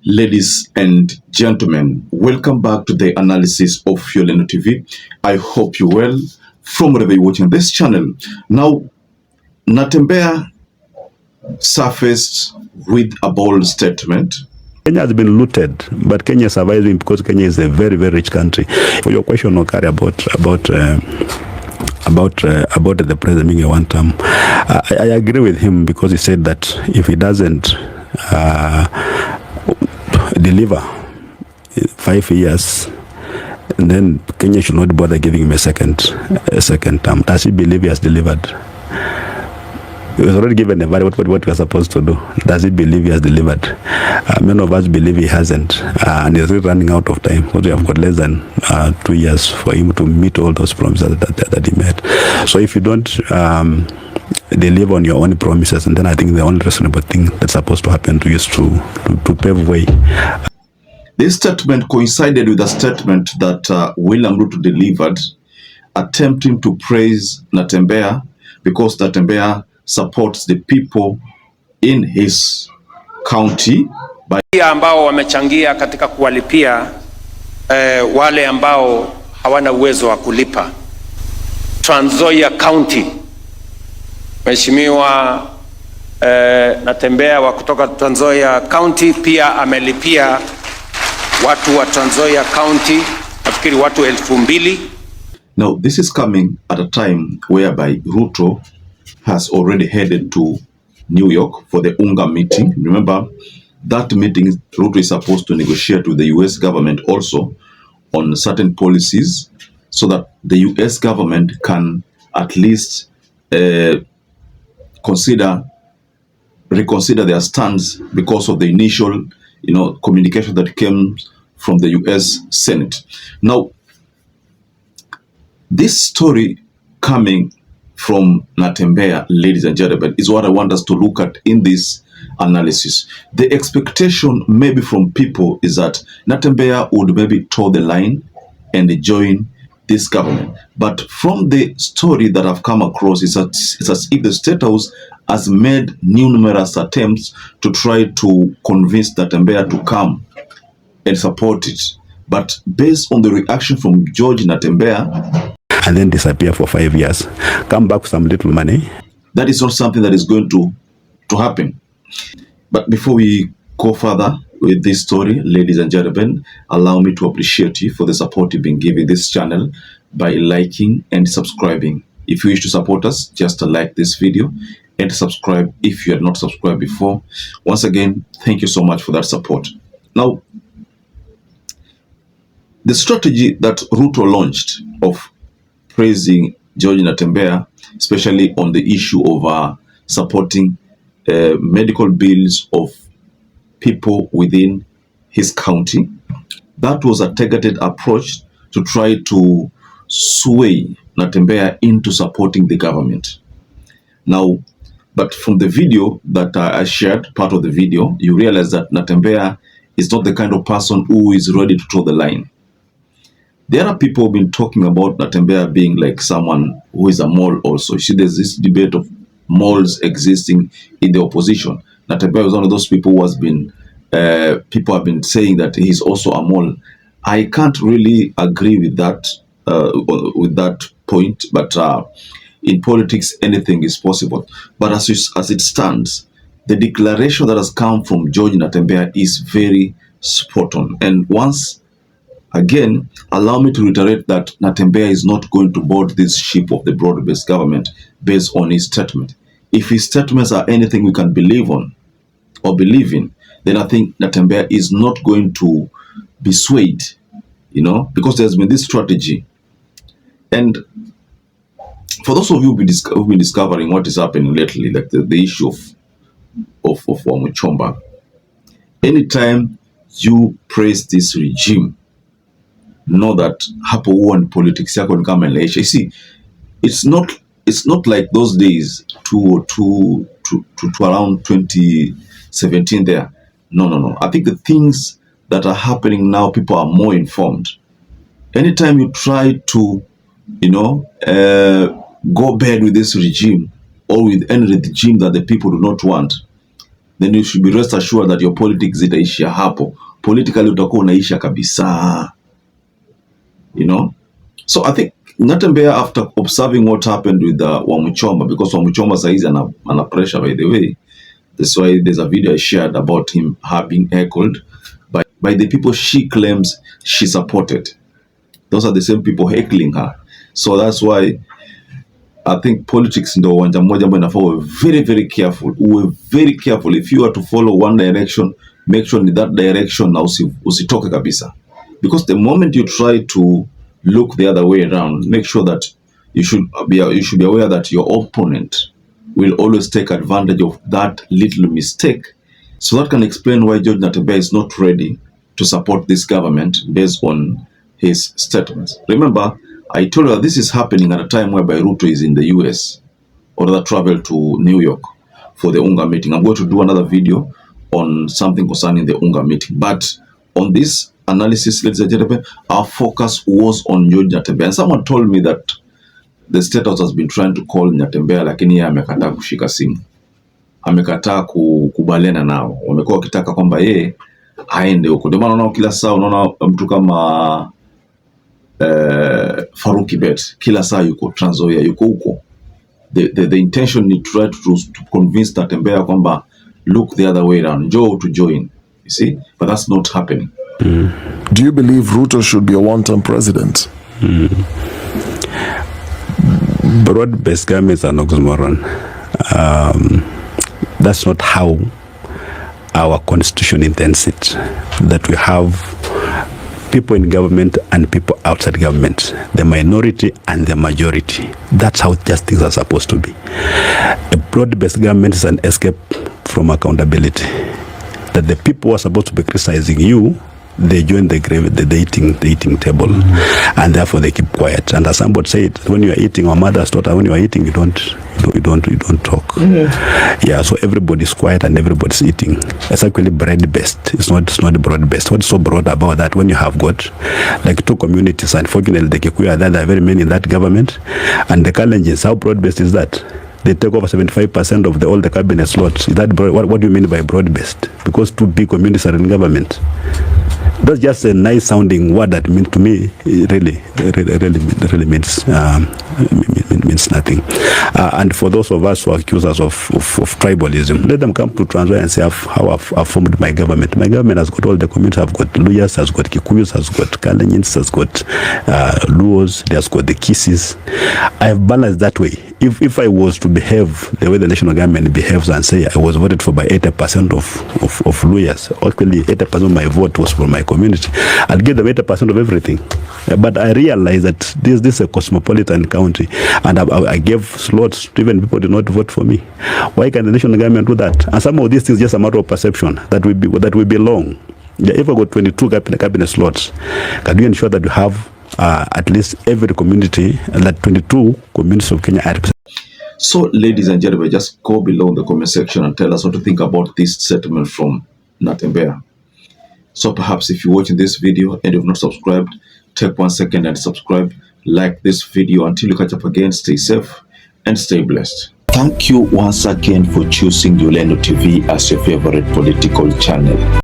Ladies and gentlemen, welcome back to the analysis of YOLENO TV. I hope you're well from wherever you're watching this channel. Now, Natembeya surfaced with a bold statement. Kenya has been looted, but Kenya is surviving because Kenya is a very, very rich country. For your question, Okari, about the president being a one term, I agree with him because he said that if he doesn't deliver 5 years, then Kenya should not bother giving him a second term. Does he believe he has delivered? He was already given a value what we are supposed to do. Does he believe he has delivered? Many of us believe he hasn't, and he's really running out of time because we have got less than 2 years for him to meet all those promises that he made. So if you don't deliver on your own promises, and then I think the only reasonable thing that's supposed to happen to you is to pave way. This statement coincided with a statement that William RUTO delivered, attempting to praise Natembeya because Natembeya supports the people in his county by ambao wamechangia katika kuwalipia wale ambao hawana uwezo wa kulipa. Trans Nzoia County, Mheshimiwa Natembeya wa kutoka Trans Nzoia County pia amelipia watu wa Trans Nzoia County nafikiri watu 2,000. Now this is coming at a time whereby RUTO has already headed to New York for the UNGA meeting. Remember, that meeting, RUTO is supposed to negotiate with the US government also on certain policies so that the US government can at least reconsider their stance because of the initial, communication that came from the US Senate. Now, this story coming from Natembeya, ladies and gentlemen, is what I want us to look at in this analysis. The expectation maybe from people is that Natembeya would maybe toe the line and join this government. But from the story that I've come across, it's as if the State House has made numerous attempts to try to convince Natembeya to come and support it. But based on the reaction from George Natembeya, and then disappear for 5 years, come back with some little money, that is not something that is going to happen. But before we go further with this story, ladies and gentlemen, allow me to appreciate you for the support you've been giving this channel by liking and subscribing. If you wish to support us, just like this video and subscribe if you had not subscribed before. Once again, thank you so much for that support. Now, the strategy that RUTO launched of praising George Natembeya, especially on the issue of supporting medical bills of people within his county, that was a targeted approach to try to sway Natembeya into supporting the government. Now, but from the video that I shared, part of the video, you realize that Natembeya is not the kind of person who is ready to toe the line. There are people who have been talking about Natembeya being like someone who is a mole also. You see, there's this debate of moles existing in the opposition. Natembeya is one of those people who has been, people have been saying that he's also a mole. I can't really agree with that point, but in politics, anything is possible. But as it stands, the declaration that has come from George Natembeya is very spot on. And once again, allow me to reiterate that Natembeya is not going to board this ship of the broad-based government based on his statement. If his statements are anything we can believe on or believe in, then I think Natembeya is not going to be swayed, because there's been this strategy. And for those of you who've been discovering what is happening lately, like the issue of Wamuchomba, anytime you praise this regime, know that hapo huwa ni politics yako ni kama inaisha. You see, it's not like those days to around 2017 there. No. I think the things that are happening now, people are more informed. Anytime you try to, go bad with this regime or with any regime that the people do not want, then you should be rest assured that your politics itaishia hapo. Politically utakuwa unaisha kabisa. You know? So I think Natembeya, after observing what happened with Wamuchomba, because Wamuchomba is under pressure, by the way, that's why there's a video I shared about him being heckled by the people she claims she supported. Those are the same people heckling her. So that's why I think politics ndo uwanja mmoja ambao inafaa uwe very very careful. Uwe very careful. If you are to follow one direction, make sure in that direction na usitoke kabisa. Because the moment you try to look the other way around, make sure that you should be aware that your opponent will always take advantage of that little mistake. So that can explain why George Natembeya is not ready to support this government based on his statements. Remember, I told you that this is happening at a time whereby RUTO is in the US or rather travel to New York for the UNGA meeting. I'm going to do another video on something concerning the UNGA meeting. But on this analysis, ladies and gentlemen, our focus was on George Natembeya. And someone told me that the State House has been trying to call Natembeya, lakini yeye amekataa kushika simu. Amekataa kubaliana nao. Wamekuwa wakitaka kwamba yeye aende huko. Ndio maana unaona kila saa unaona mtu kama Faruki Bet kila saa yuko Trans Nzoia, yuko huko. The intention is to try to convince Natembeya kwamba look the other way around, Joe to join, you see, but that's not happening. Do you believe RUTO should be a one-term president? Broad-based governments are an oxymoron. That's not how our constitution intends it, that we have people in government and people outside government, the minority and the majority. That's how just things are supposed to be. A broad-based government is an escape from accountability. That the people who are supposed to be criticizing you, they join the eating table, and therefore they keep quiet. And as somebody said, when you are eating, or mother's daughter, when you are eating, you don't talk. Yeah, so everybody's quiet and everybody's eating. It's actually bread-based. It's not broad-based. What's so broad about that? When you have got like two communities, unfortunately the Kikuyu, there are very many in that government, and the challenges, how broad-based is that? They take over 75% of all the cabinet slots. Is that what do you mean by broad-based? Because two big communities are in government. That's just a nice sounding word that means to me really means nothing. And for those of us who accuse us of tribalism, let them come to Trans Nzoia and say how I've formed my government. My government has got all the communities. I've got Luyas, has got Kikuyus, has got Kalanyins, has got Luos, there's got the Kisses. I have balanced that way. If I was to behave the way the national government behaves and say I was voted for by 80% of Luyas, actually 80% of my vote was for my community, I'd give them 80% of everything. But I realized that this is a cosmopolitan country, and I gave slots to even people did not vote for me. Why can the national government do that? And some of these things just a matter of perception that we belong. Yeah, if I got 22 cabinet slots, can you ensure that you have at least every community, that 22 communities of Kenya are represented? So, ladies and gentlemen, just go below in the comment section and tell us what to think about this statement from Natembeya. So perhaps if you're watching this video and you've not subscribed, take 1 second and subscribe, like this video. Until you catch up again, stay safe and stay blessed. Thank you once again for choosing YOLENO TV as your favorite political channel.